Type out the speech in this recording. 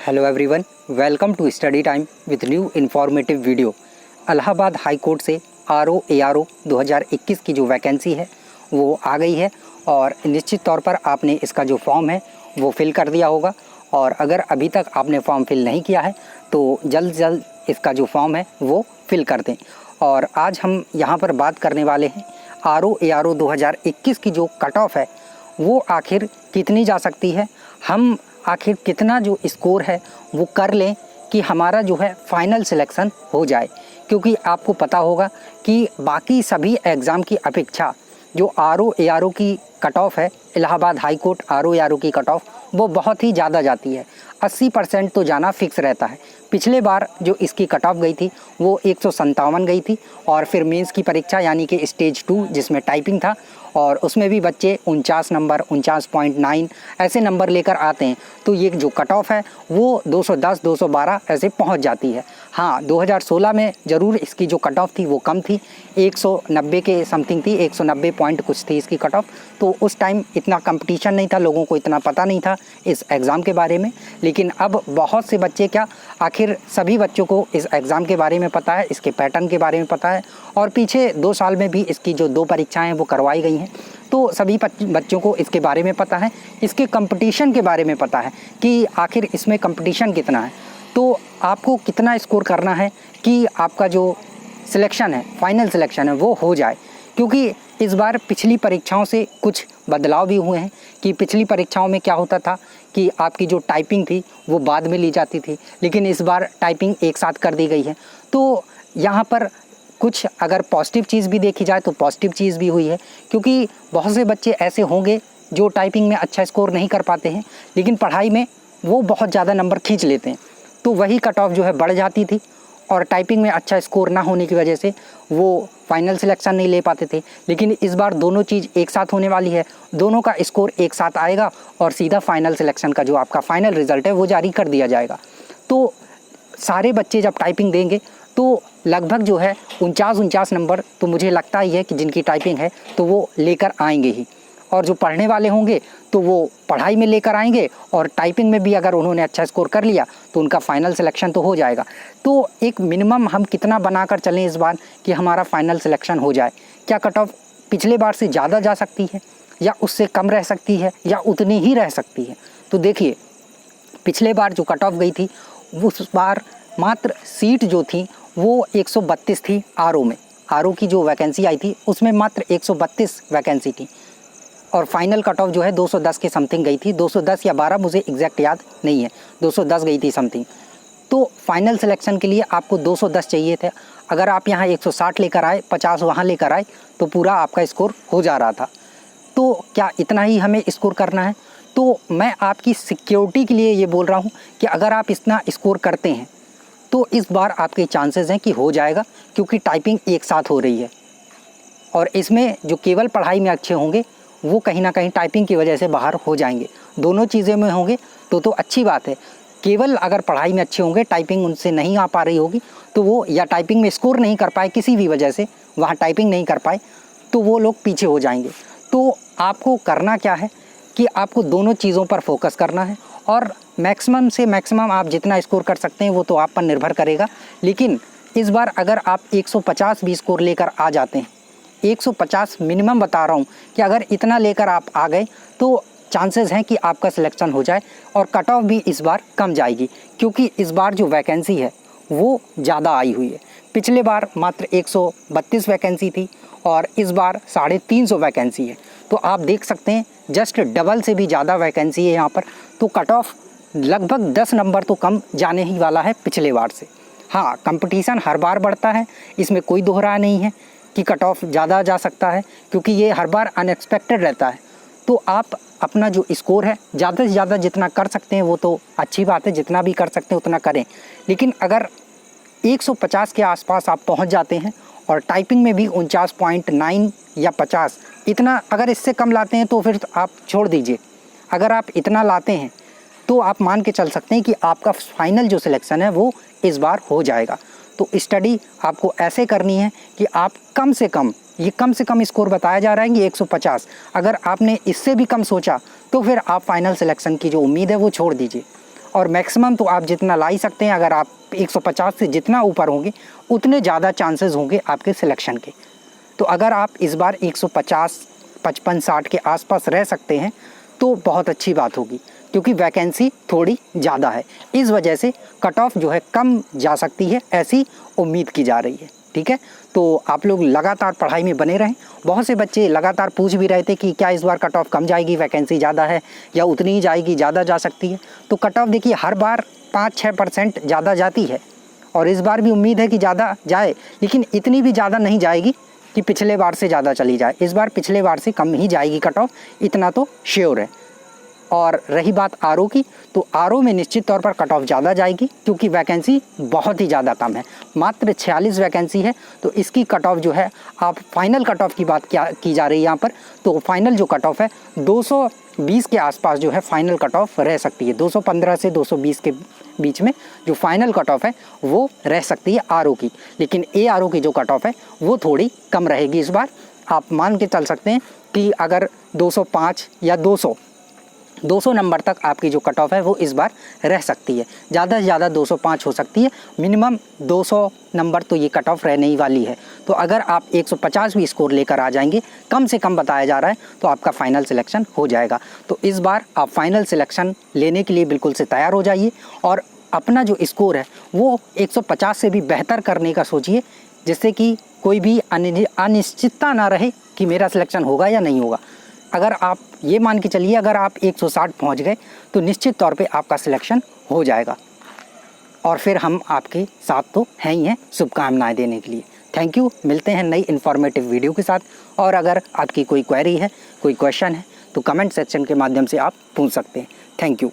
Hello everyone, welcome to study time with new informative video. Allahabad high court से RO ARO 2021 की जो vacancy है वो आ गई है और निश्चित तौर पर आपने इसका जो फॉर्म है वो फिल कर दिया होगा। और अगर अभी तक आपने फॉर्म फिल नहीं किया है तो जल्द इसका जो फॉर्म है वो फिल कर दें। और आज हम यहाँ पर बात करने वाले हैं आरओ एआरओ 2021 की जो कट ऑफ है वो आखिर कितनी जा सकती है, हम आखिर कितना जो स्कोर है वो कर लें कि हमारा जो है फाइनल सिलेक्शन हो जाए। क्योंकि आपको पता होगा कि बाकी सभी एग्ज़ाम की अपेक्षा जो आरओ एआरओ की कट ऑफ है, Allahabad high court RO ARO की कट ऑफ वो बहुत ही ज़्यादा जाती है। 80% तो जाना फिक्स रहता है। पिछले बार जो इसकी कट ऑफ गई थी वो 157 गई थी और फिर मेंस की परीक्षा यानी कि स्टेज 2 जिसमें टाइपिंग था और उसमें भी बच्चे 49 नंबर 49.9 ऐसे नंबर लेकर आते हैं। तो ये जो कट ऑफ है वो 210 212 ऐसे पहुंच जाती है। हाँ, 2016 में ज़रूर इसकी जो कट ऑफ थी वो कम थी, 190 के समथिंग थी, 190 पॉइंट कुछ थी इसकी कट ऑफ। तो उस टाइम इतना कंपटीशन नहीं था, लोगों को इतना पता नहीं था इस एग्ज़ाम के बारे में। लेकिन अब बहुत से बच्चे क्या, आखिर सभी बच्चों को इस एग्ज़ाम के बारे में पता है, इसके पैटर्न के बारे में पता है और पीछे 2 साल में भी इसकी जो 2 परीक्षाएँ वो करवाई गई हैं। तो सभी बच्चों को इसके बारे में पता है, इसके कंपटीशन के बारे में पता है कि आखिर इसमें कंपटीशन कितना है। तो आपको कितना स्कोर करना है कि आपका जो सिलेक्शन है, फाइनल सिलेक्शन है वो हो जाए। क्योंकि इस बार पिछली परीक्षाओं से कुछ बदलाव भी हुए हैं कि पिछली परीक्षाओं में क्या होता था कि आपकी जो टाइपिंग थी वो बाद में ली जाती थी, लेकिन इस बार टाइपिंग एक साथ कर दी गई है। तो यहाँ पर कुछ अगर पॉजिटिव चीज़ भी देखी जाए तो पॉजिटिव चीज़ भी हुई है। क्योंकि बहुत से बच्चे ऐसे होंगे जो टाइपिंग में अच्छा स्कोर नहीं कर पाते हैं लेकिन पढ़ाई में वो बहुत ज़्यादा नंबर खींच लेते हैं, तो वही कट ऑफ जो है बढ़ जाती थी और टाइपिंग में अच्छा स्कोर ना होने की वजह से वो फाइनल सिलेक्शन नहीं ले पाते थे। लेकिन इस बार दोनों चीज़ एक साथ होने वाली है, दोनों का स्कोर एक साथ आएगा और सीधा फाइनल सिलेक्शन का जो आपका फाइनल रिज़ल्ट है वो जारी कर दिया जाएगा। तो सारे बच्चे जब टाइपिंग देंगे तो लगभग जो है 49 नंबर तो मुझे लगता ही है कि जिनकी टाइपिंग है तो वो लेकर आएंगे ही। और जो पढ़ने वाले होंगे तो वो पढ़ाई में लेकर आएंगे और टाइपिंग में भी अगर उन्होंने अच्छा स्कोर कर लिया तो उनका फाइनल सिलेक्शन तो हो जाएगा। तो एक मिनिमम हम कितना बनाकर चलें इस बार कि हमारा फाइनल सिलेक्शन हो जाए? क्या कट ऑफ पिछले बार से ज़्यादा जा सकती है या उससे कम रह सकती है या उतनी ही रह सकती है? तो देखिए, पिछले बार जो कट ऑफ गई थी उस बार मात्र सीट जो थी वो 132 थी आरओ में। आरओ की जो वैकेंसी आई थी उसमें मात्र 132 वैकेंसी थी और फाइनल कट ऑफ जो है 210 के समथिंग गई थी, 210 या 12 मुझे एग्जैक्ट याद नहीं है, 210 गई थी समथिंग। तो फाइनल सिलेक्शन के लिए आपको 210 चाहिए थे। अगर आप यहाँ 160 लेकर आए, 50 वहाँ लेकर आए तो पूरा आपका स्कोर हो जा रहा था। तो क्या इतना ही हमें स्कोर करना है? तो मैं आपकी सिक्योरिटी के लिए ये बोल रहा हूँ कि अगर आप इतना स्कोर करते हैं तो इस बार आपके चांसेस हैं कि हो जाएगा। क्योंकि टाइपिंग एक साथ हो रही है और इसमें जो केवल पढ़ाई में अच्छे होंगे वो कहीं ना कहीं टाइपिंग की वजह से बाहर हो जाएंगे। दोनों चीज़ें में होंगे तो अच्छी बात है। केवल अगर पढ़ाई में अच्छे होंगे, टाइपिंग उनसे नहीं आ पा रही होगी तो वो या टाइपिंग में स्कोर नहीं कर पाए, किसी भी वजह से वहाँ टाइपिंग नहीं कर पाए तो वो लोग पीछे हो जाएंगे। तो आपको करना क्या है कि आपको दोनों चीज़ों पर फोकस करना है और मैक्सिमम से मैक्सिमम आप जितना स्कोर कर सकते हैं वो तो आप पर निर्भर करेगा। लेकिन इस बार अगर आप 150 भी स्कोर लेकर आ जाते हैं, 150 मिनिमम बता रहा हूँ कि अगर इतना लेकर आप आ गए तो चांसेस हैं कि आपका सिलेक्शन हो जाए और कट ऑफ भी इस बार कम जाएगी। क्योंकि इस बार जो वैकेंसी है वो ज़्यादा आई हुई है। पिछले बार मात्र 132 वैकेंसी थी और इस बार 350 वैकेंसी है। तो आप देख सकते हैं जस्ट डबल से भी ज़्यादा वैकेंसी है यहाँ पर। तो कट ऑफ लगभग 10 नंबर तो कम जाने ही वाला है पिछले बार से। हाँ, कंपटीशन हर बार बढ़ता है, इसमें कोई दोहरा नहीं है कि कट ऑफ ज़्यादा जा सकता है, क्योंकि ये हर बार अनएक्सपेक्टेड रहता है। तो आप अपना जो स्कोर है ज़्यादा से ज़्यादा जितना कर सकते हैं वो तो अच्छी बात है, जितना भी कर सकते हैं उतना करें। लेकिन अगर 150 के आसपास आप पहुंच जाते हैं और टाइपिंग में भी 49.9 या 50 इतना अगर इससे कम लाते हैं तो फिर आप छोड़ दीजिए। अगर आप इतना लाते हैं तो आप मान के चल सकते हैं कि आपका फाइनल जो सिलेक्शन है वो इस बार हो जाएगा। तो स्टडी आपको ऐसे करनी है कि आप कम से कम स्कोर बताया जा रहा है कि 150, अगर आपने इससे भी कम सोचा तो फिर आप फाइनल सिलेक्शन की जो उम्मीद है वो छोड़ दीजिए और मैक्सिमम तो आप जितना ला ही सकते हैं। अगर आप 150 से जितना ऊपर होंगे उतने ज़्यादा चांसेस होंगे आपके सिलेक्शन के। तो अगर आप इस बार 150, 55, 60 के आसपास रह सकते हैं तो बहुत अच्छी बात होगी, क्योंकि वैकेंसी थोड़ी ज़्यादा है। इस वजह से कट ऑफ जो है कम जा सकती है, ऐसी उम्मीद की जा रही है। ठीक है, तो आप लोग लगातार पढ़ाई में बने रहें। बहुत से बच्चे लगातार पूछ भी रहे थे कि क्या इस बार कट ऑफ कम जाएगी, वैकेंसी ज़्यादा है, या उतनी ही जाएगी, ज़्यादा जा सकती है। तो कट ऑफ देखिए हर बार 5-6% ज़्यादा जाती है, और इस बार भी उम्मीद है कि ज़्यादा जाए, लेकिन इतनी भी ज़्यादा नहीं जाएगी कि पिछले बार से ज़्यादा चली जाए। इस बार पिछले बार से कम ही जाएगी कट ऑफ, इतना तो श्योर है। और रही बात आरओ की, तो आरओ में निश्चित तौर पर कट ऑफ ज़्यादा जाएगी, क्योंकि वैकेंसी बहुत ही ज़्यादा कम है, मात्र 46 वैकेंसी है। तो इसकी कट ऑफ जो है, आप फाइनल कट ऑफ की बात क्या की जा रही है यहाँ पर, तो फाइनल जो कट ऑफ है 220 के आसपास जो है फाइनल कट ऑफ रह सकती है। 215 से 220 के बीच में जो फाइनल कट ऑफ है वो रह सकती है आरओ की। लेकिन एआरओ की जो कट ऑफ है वो थोड़ी कम रहेगी इस बार। आप मान के चल सकते हैं कि अगर 205 या 200 नंबर तक आपकी जो कट ऑफ है वो इस बार रह सकती है। ज़्यादा से ज़्यादा 205 हो सकती है, मिनिमम 200 नंबर तो ये कट ऑफ रहने ही वाली है। तो अगर आप 150 भी स्कोर लेकर आ जाएंगे, कम से कम बताया जा रहा है, तो आपका फ़ाइनल सिलेक्शन हो जाएगा। तो इस बार आप फाइनल सिलेक्शन लेने के लिए बिल्कुल से तैयार हो जाइए, और अपना जो स्कोर है वो 150 से भी बेहतर करने का सोचिए, जिससे कि कोई भी अनिश्चितता ना रहे कि मेरा सिलेक्शन होगा या नहीं होगा। अगर आप ये मान के चलिए, अगर आप 160 पहुंच गए तो निश्चित तौर पे आपका सिलेक्शन हो जाएगा, और फिर हम आपके साथ तो हैं ही हैं शुभकामनाएं देने के लिए। Thank you. मिलते हैं नई इन्फॉर्मेटिव वीडियो के साथ, और अगर आपकी कोई क्वेरी है, कोई क्वेश्चन है, तो कमेंट सेक्शन के माध्यम से आप पूछ सकते हैं। Thank you.